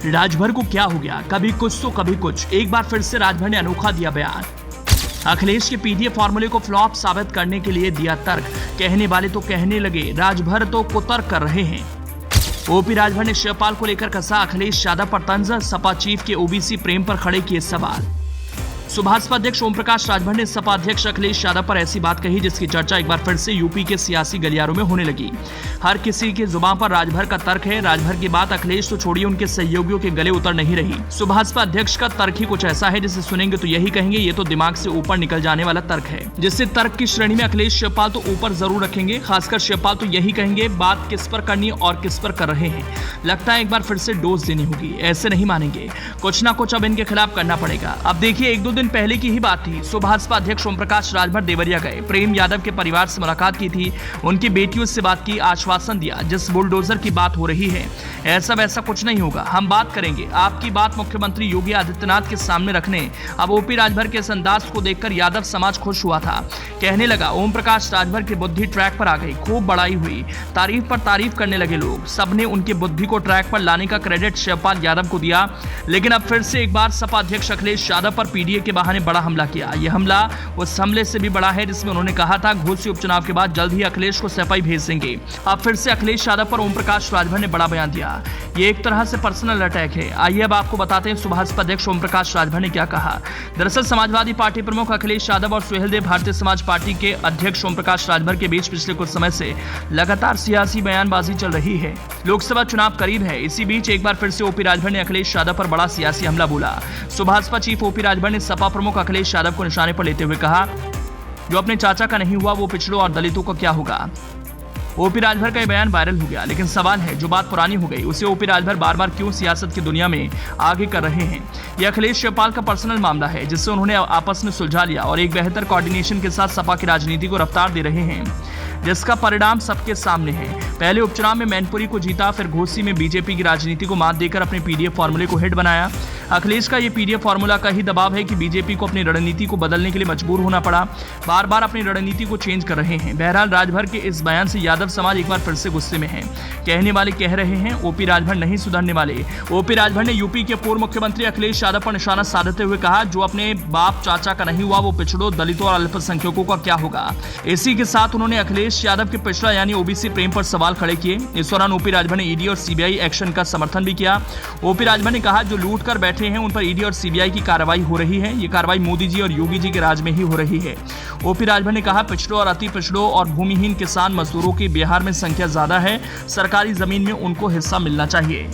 राजभर को क्या हो गया, कभी कुछ तो कभी कुछ। एक बार फिर से राजभर ने अनोखा दिया बयान। अखिलेश के पीडीए फॉर्मूले को फ्लॉप साबित करने के लिए दिया तर्क। कहने वाले तो कहने लगे, राजभर तो कुतर्क कर रहे हैं। ओपी राजभर ने शिवपाल को लेकर कसा अखिलेश यादव पर तंज। सपा चीफ के ओबीसी प्रेम पर खड़े किए सवाल। सुभाषपा अध्यक्ष ओम प्रकाश राजभर ने सपा अध्यक्ष अखिलेश यादव पर ऐसी बात कही जिसकी चर्चा एक बार फिर से यूपी के सियासी गलियारों में होने लगी। हर किसी के जुबान पर राजभर का तर्क है। राजभर की बात अखिलेश तो छोड़िए, उनके सहयोगियों के गले उतर नहीं रही। सुभाषपा अध्यक्ष का तर्क ही कुछ ऐसा है जिसे सुनेंगे तो यही कहेंगे ये तो दिमाग से ऊपर निकल जाने वाला तर्क है, जिससे तर्क की श्रेणी में अखिलेश शिवपाल तो ऊपर जरूर रखेंगे। खासकर शिवपाल तो यही कहेंगे, बात किस पर करनी और किस पर कर रहे हैं। लगता है एक बार फिर से डोज देनी होगी, ऐसे नहीं मानेंगे। कुछ ना कुछ अब इनके खिलाफ करना पड़ेगा। अब देखिए, एक दो दिन पहले की ही बात थी। सुभाषपा अध्यक्ष ओम प्रकाश राजभर देवरिया गए, प्रेम यादव के परिवार से मुलाकात की थी, उनकी बेटियों से बात की, आश्वासन दिया जिस बुलडोजर की बात हो रही है ऐसा वैसा कुछ नहीं होगा, हम बात करेंगे। आपकी बात मुख्यमंत्री योगी आदित्यनाथ के सामने रखने। अब ओपी राजभर के इस अंदाज को देखकर यादव समाज खुश हुआ था। कहने लगा, ओम प्रकाश राजभर की बुद्धि ट्रैक पर आ गई, खूब बड़ाई हुई, तारीफ पर तारीफ करने लगे लोग। सबने उनकी बुद्धि को ट्रैक पर लाने का क्रेडिट शिवपाल यादव को दिया। लेकिन अब फिर से एक बार सपा अध्यक्ष अखिलेश यादव पर पीडीए के बहाने बड़ा हमला किया। यह हमला उस हमले से भी बड़ा है जिसमें उन्होंने कहा था घोसी उपचुनाव के बाद जल्द ही अखिलेश को सफाई भेज देंगे। अब फिर से अखिलेश यादव पर ओम प्रकाश राजभर ने बड़ा बयान दिया। ये एक तरह से पर्सनल अटैक है। आइए अब आपको बताते हैं सुभाषपा अध्यक्ष ओम प्रकाश राजभर ने क्या कहा। दरअसल समाजवादी पार्टी प्रमुख अखिलेश यादव और सुहेलदेव भारतीय समाज पार्टी के अध्यक्ष ओम प्रकाश राजभर के बीच पिछले कुछ समय से लगातार सियासी बयानबाजी चल रही है। लोकसभा चुनाव करीब है, इसी बीच एक बार फिर से ओपी राजभर ने अखिलेश यादव पर बड़ा सियासी हमला बोला। सुभाषपा चीफ ओपी राजभर ने सपा प्रमुख अखिलेश यादव को निशाने पर लेते हुए कहा, जो अपने चाचा का नहीं हुआ वो पिछड़ों और दलितों का क्या होगा। ओपी राजभर का यह बयान वायरल हो गया, लेकिन सवाल है जो बात पुरानी हो गई उसे ओपी राजभर बार बार क्यों सियासत की दुनिया में आगे कर रहे हैं। यह अखिलेश शिवपाल का पर्सनल मामला है जिससे उन्होंने आपस में सुलझा लिया और एक बेहतर कोऑर्डिनेशन के साथ सपा की राजनीति को रफ्तार दे रहे हैं, जिसका परिणाम सबके सामने है। पहले उपचुनाव में मैनपुरी को जीता, फिर घोसी में बीजेपी की राजनीति को मात देकर अपने पीडीए फॉर्मूले को हिट बनाया। अखिलेश का ये पीडीए फॉर्मूला का ही दबाव है कि बीजेपी को अपनी रणनीति को बदलने के लिए मजबूर होना पड़ा। बार बार अपनी रणनीति को चेंज कर रहे हैं। बहरहाल राजभर के इस बयान से यादव समाज एक बार फिर से गुस्से में है। कहने वाले कह रहे हैं, ओपी राजभर नहीं सुधरने वाले। ओपी राजभर ने यूपी के पूर्व मुख्यमंत्री अखिलेश यादव पर निशाना साधते हुए कहा, जो अपने बाप चाचा का नहीं हुआ वो पिछड़ों, दलितों और अल्पसंख्यकों का क्या होगा। इसी के साथ उन्होंने अखिलेश यादव के पिछड़ा यानी ओबीसी प्रेम पर सवाल खड़े किए। इस दौरान ओपी राजभर ने ईडी और सीबीआई एक्शन का समर्थन भी किया। ओपी राजभर ने कहा, जो लूट कर बैठे हैं उन पर ईडी और सीबीआई की कार्रवाई हो रही है। ये कार्रवाई मोदी जी और योगी जी के राज में ही हो रही है। ओपी राजभर ने कहा, पिछड़ों और अति पिछड़ों और भूमिहीन किसान मजदूरों की बिहार में संख्या ज्यादा है, सरकारी जमीन में उनको हिस्सा मिलना चाहिए।